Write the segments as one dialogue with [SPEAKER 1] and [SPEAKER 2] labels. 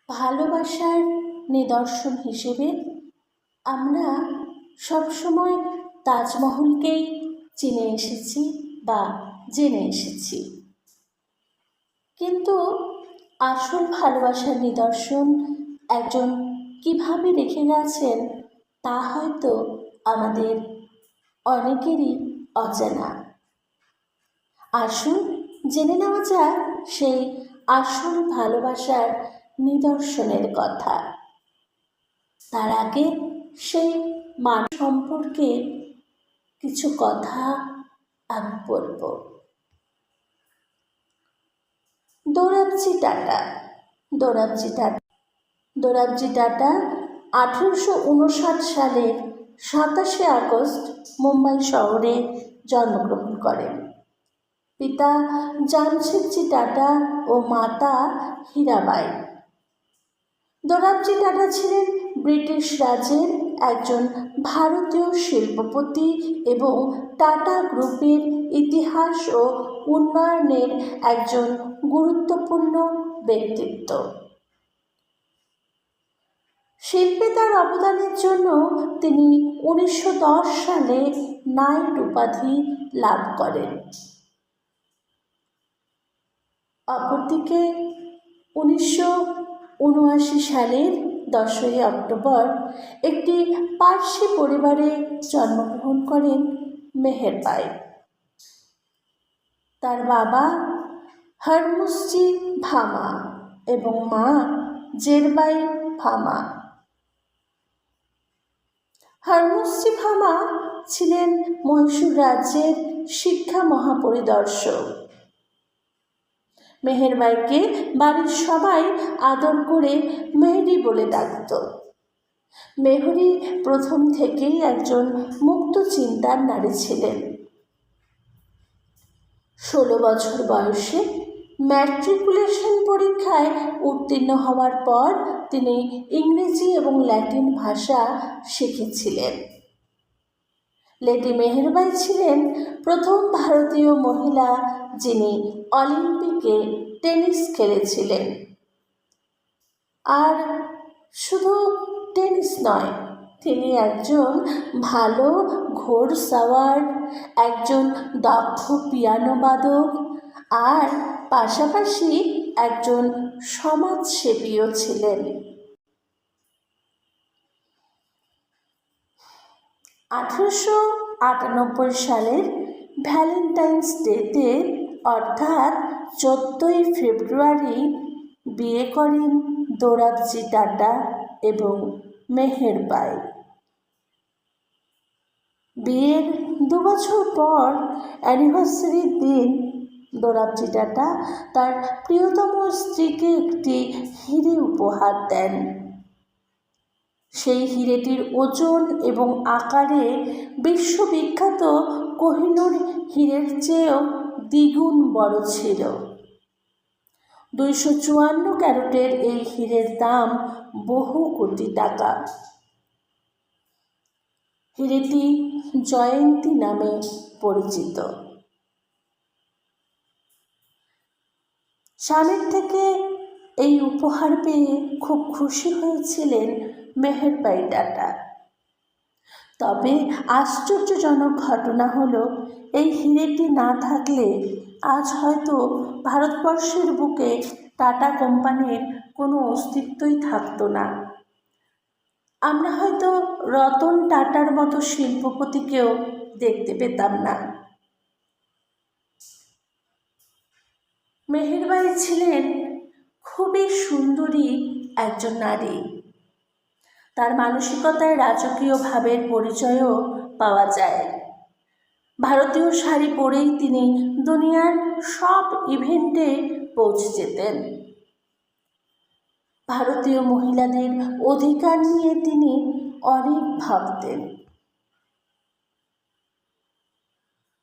[SPEAKER 1] ভালোবাসার নিদর্শন হিসেবে আমরা সবসময় তাজমহলকেই চিনে এসেছি বা জেনে এসেছি, কিন্তু আসল ভালোবাসার নিদর্শন একজন কিভাবে রেখে গেছেন তা হয়তো আমাদের অনেকেরই অজানা। আসুন জেনে নেওয়া যাক সেই আসল ভালোবাসার নিদর্শনের কথা। তার আগে সেই মানুষ সম্পর্কে কিছু কথা আমি বলব। দোরাবজি টাটা। দোরাবজি টাটা 1859 সালের 27শে আগস্ট মুম্বাই শহরে জন্মগ্রহণ করেন। পিতা জামশেদজি টাটা ও মাতা হীরাবাই। দোরাবজি টাটা ছিলেন ব্রিটিশ রাজের একজন ভারতীয় শিল্পপতি এবং টাটা গ্রুপের ইতিহাস ও উন্নয়নের একজন গুরুত্বপূর্ণ ব্যক্তিত্ব। শিল্পে তার অবদানের জন্য তিনি 1910 সালে নাইট উপাধি লাভ করেন। অপরদিকে 1979 সালের 10ই অক্টোবর একটি পার্সি পরিবারে জন্মগ্রহণ করেন মেহেরবাই। তার বাবা হরমুসজি ভামা এবং মা জেরবাই ভামা। হরমুসজি ভামা ছিলেন মহীশূর রাজ্যের শিক্ষা মহাপরিদর্শক। মেহেরবাইকে বাড়ির সবাই আদর করে মেহরি বলে ডাকত। মেহরি প্রথম থেকেই একজন মুক্ত চিন্তার নারী ছিলেন। 16 বছর বয়সে ম্যাট্রিকুলেশন পরীক্ষায় উত্তীর্ণ হওয়ার পর তিনি ইংরেজি এবং ল্যাটিন ভাষা শিখেছিলেন। লেডি মেহেরবাই ছিলেন প্রথম ভারতীয় মহিলা যিনি অলিম্পিকে টেনিস খেলেছিলেন। আর শুধু টেনিস নয়, তিনি একজন ভালো ঘোড়সাওয়ার, একজন দক্ষ পিয়ানো বাদক আর পাশাপাশি একজন সমাজসেবীও ছিলেন। 1898 সালের ভ্যালেন্টাইন্স ডেতে অর্থাৎ 14ই ফেব্রুয়ারি বিয়ে করেন দোরাবজি টাটা এবং মেহেরবাই। বিয়ের 2 বছর পর অ্যানিভার্সারির দিন দোরাবজি টাটা তার প্রিয়তম স্ত্রীকে একটি হিরে উপহার দেন। সেই হিরেটির ওজন এবং আকারে বিশ্ববিখ্যাত কোহিনূর হিরের চেয়েও দ্বিগুণ বড় ছিল। 254 ক্যারেটের এই হিরের দাম বহু কোটি টাকা। হিরেটি জয়ন্তী নামে পরিচিত। স্বামীর থেকে এই উপহার পেয়ে খুব খুশি হয়েছিলেন মেহেরবাই টাটা। তবে আশ্চর্যজনক ঘটনা হলো, এই হিরেটি না থাকলে আজ হয়তো ভারতবর্ষের বুকে টাটা কোম্পানির কোনো অস্তিত্বই থাকতো না। আমরা হয়তো রতন টাটার মতো শিল্পপতিকেও দেখতে পেতাম না। মেহেরবাই ছিলেন খুবই সুন্দরী একজন নারী। তার মানসিকতায় রাজকীয় ভাবের পরিচয়ও পাওয়া যায়। ভারতীয় শাড়ি পরেই তিনি দুনিয়ার সব ইভেন্টে পৌঁছে যেতেন। ভারতীয় মহিলাদের অধিকার নিয়ে তিনি অনেক ভাবতেন।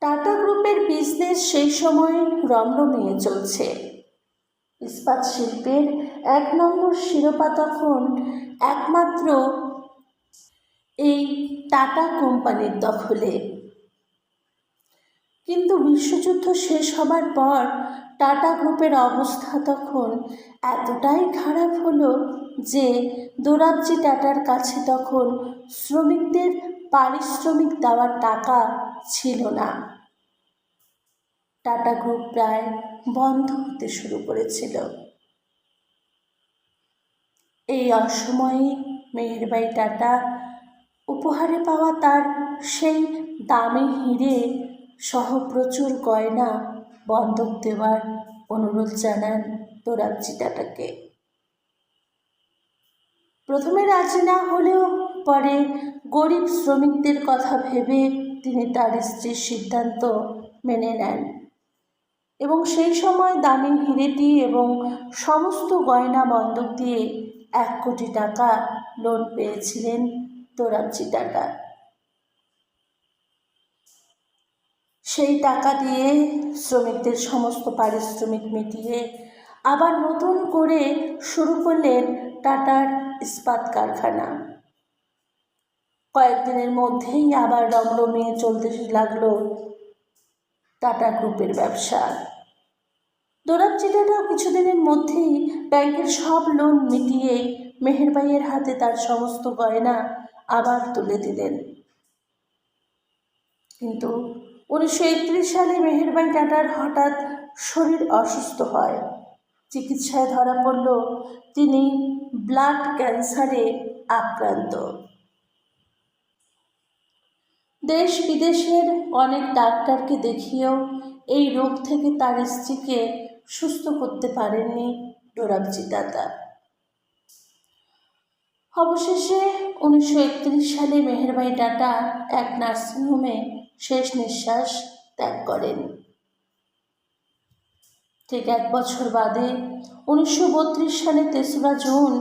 [SPEAKER 1] টাটা গ্রুপের বিজনেস সেই সময় রমরমিয়ে চলছে। ইস্পাত শিল্পের 1 নম্বর শিরোপা তখন একমাত্র এই টাটা কোম্পানির দখলে। কিন্তু বিশ্বযুদ্ধ শেষ হবার পর টাটা গ্রুপের অবস্থা তখন এতটাই খারাপ হলো যে দোরাবজি টাটার কাছে তখন শ্রমিকদের পারিশ্রমিক দেওয়ার টাকা ছিল না। টাটা গ্রুপ প্রায় বন্ধ হতে শুরু করেছিল। এই অসময়ে মেহেরবাই টাটা উপহারে পাওয়া তার সেই দামি হিরে সহ প্রচুর গয়না বন্ধক দেওয়ার অনুরোধ জানান দোরাবজি টাটাকে। প্রথমে রাজি না হলেও পরে গরিব শ্রমিকদের কথা ভেবে তিনি তার স্ত্রীর সিদ্ধান্ত মেনে নেন এবং সেই সময় দামি হিরেটি এবং সমস্ত গয়না বন্ধক দিয়ে 1 কোটি টাকা লোন পেয়েছিলেন দোরাবজি টাটা। সেই টাকা দিয়ে শ্রমিকদের সমস্ত পারিশ্রমিক মিটিয়ে আবার নতুন করে শুরু করলেন টাটার ইস্পাত কারখানা। কয়েকদিনের মধ্যেই আবার রমরমিয়ে চলতে লাগলো টাটা গ্রুপের ব্যবসা। দোরাবজি টাটাও কিছুদিনের মধ্যেই ব্যাংকের সব লোন মিটিয়ে মেহেরবাইয়ের হাতে তার সমস্ত গয়না আবার তুলে দিলেন। কিন্তু 1931 সালে মেহেরবাই টাটার হঠাৎ শরীর অসুস্থ হয়। চিকিৎসায় ধরা পড়ল তিনি ব্লাড ক্যান্সারে আক্রান্ত। দেশ বিদেশের অনেক ডাক্তারকে দেখিয়েও এই রোগ থেকে তার স্ত্রীকে সুস্থ করতে পারেননি দোরাবজি টাটা। অবশেষে 1931 সালে মেহেরবাই টাটা এক নার্সিংহোমে শেষ নিঃশ্বাস ত্যাগ করেন। ঠিক 1 বছর বাদে 1932 সালে 3রা জুন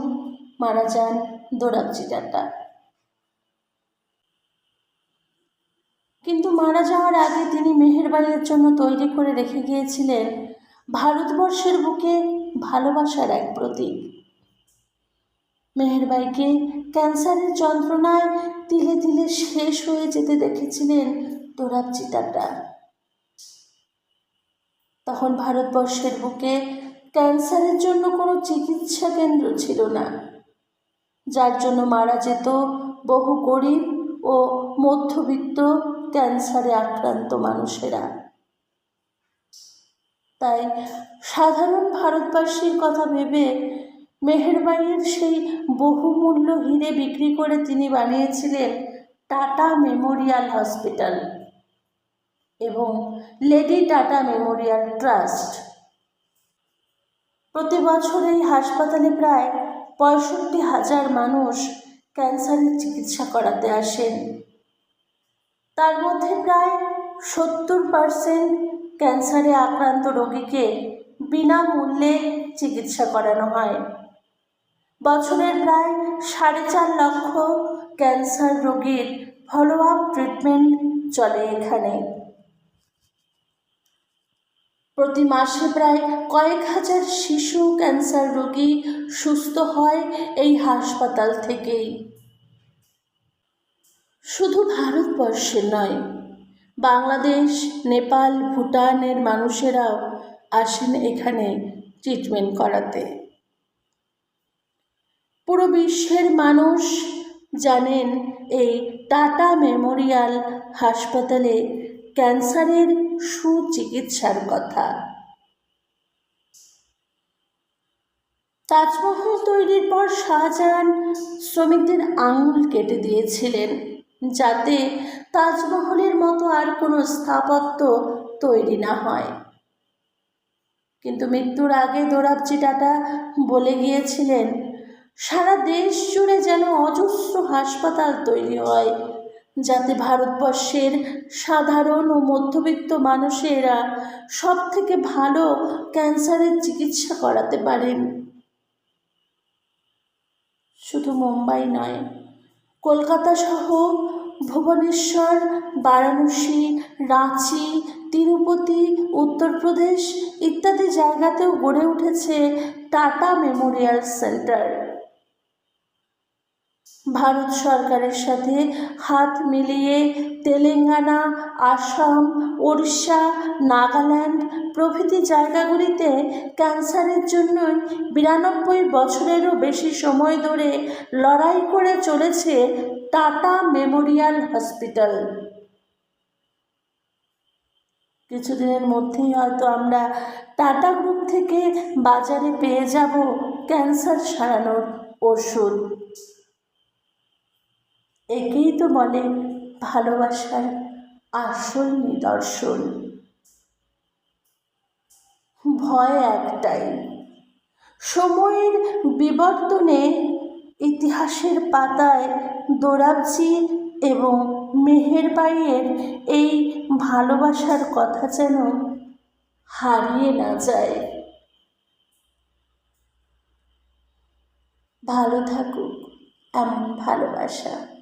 [SPEAKER 1] মারা যান দোরাবজি টাটা। কিন্তু মারা যাওয়ার আগে তিনি মেহেরবাইয়ের জন্য তৈরি করে রেখে গিয়েছিলেন ভারতবর্ষের বুকে ভালোবাসার এক প্রতীক। মেহেরবাইকে ক্যান্সারের যন্ত্রণায় তিলে তিলে শেষ হয়ে যেতে দেখেছিলেন দোরাবজি টাটা। তখন ভারতবর্ষের বুকে ক্যান্সারের জন্য কোনো চিকিৎসা কেন্দ্র ছিল না, যার জন্য মারা যেত বহু গরিব ও মধ্যবিত্ত ক্যান্সারে আক্রান্ত মানুষেরা। তাই সাধারণ ভারতবাসীর কথা ভেবে মেহেরবাইয়ের সেই বহুমূল্য হিরে বিক্রি করে তিনি বানিয়েছিলেন টাটা মেমোরিয়াল হসপিটাল এবং লেডি টাটা মেমোরিয়াল ট্রাস্ট। প্রতি বছর এই হাসপাতালে প্রায় 65,000 মানুষ ক্যান্সারের চিকিৎসা করাতে আসেন। তার মধ্যে প্রায় 70% ক্যান্সারে আক্রান্ত রোগীকে বিনামূল্যে চিকিৎসা করানো হয়। বছরের প্রায় 4.5 লক্ষ ক্যান্সার রোগীর ফলো আপ ট্রিটমেন্ট চলে এখানে। প্রতি মাসে প্রায় কয়েক হাজার শিশু ক্যান্সার রোগী সুস্থ হয় এই হাসপাতাল থেকেই। শুধু ভারতবর্ষের নয়, বাংলাদেশ, নেপাল, ভুটানের মানুষেরাও আসেন এখানে ট্রিটমেন্ট করাতে। পুরো বিশ্বের মানুষ জানেন এই টাটা মেমোরিয়াল হাসপাতালে ক্যান্সারের সুচিকিৎসার কথা। তাজমহল তৈরির পর শাহজাহান শ্রমিকদের আঙুল কেটে দিয়েছিলেন যাতে তাজমহলের মতো আর কোনো স্থাপত্য তৈরি না হয়। কিন্তু মৃত্যুর আগে দোরাবজি টাটা বলে গিয়েছিলেন, সারা দেশ জুড়ে যেন অজস্র হাসপাতাল তৈরি হয় যাতে ভারতবর্ষের সাধারণ ও মধ্যবিত্ত মানুষেরা সব থেকে ভালো ক্যান্সারের চিকিৎসা করাতে পারেন। শুধু মুম্বাই নয়, কলকাতা সহ ভুবনেশ্বর, বারাণসী, রাঁচি, তিরুপতি, উত্তরপ্রদেশ ইত্যাদি জায়গাতেও গড়ে উঠেছে টাটা মেমোরিয়াল সেন্টার। ভারত সরকারের সাথে হাত মিলিয়ে তেলেঙ্গানা, আসাম, ওড়িশা, নাগাল্যান্ড প্রভৃতি জায়গাগুলিতে ক্যান্সারের জন্য 92 বছরেরও বেশি সময় ধরে লড়াই করে চলেছে টাটা মেমোরিয়াল হসপিটাল। কিছুদিনের মধ্যেই হয়তো আমরা টাটা গ্রুপ থেকে বাজারে পেয়ে যাব ক্যান্সার সারানোর ওষুধ। একেই তো বলে ভালোবাসার আসল নিদর্শন। ভয় একটাই, সময়ের বিবর্তনে ইতিহাসের পাতায় দোরাবজি এবং মেহেরবাইয়ের এই ভালোবাসার কথা যেন হারিয়ে না যায়। ভালো থাকুক এমন ভালোবাসা।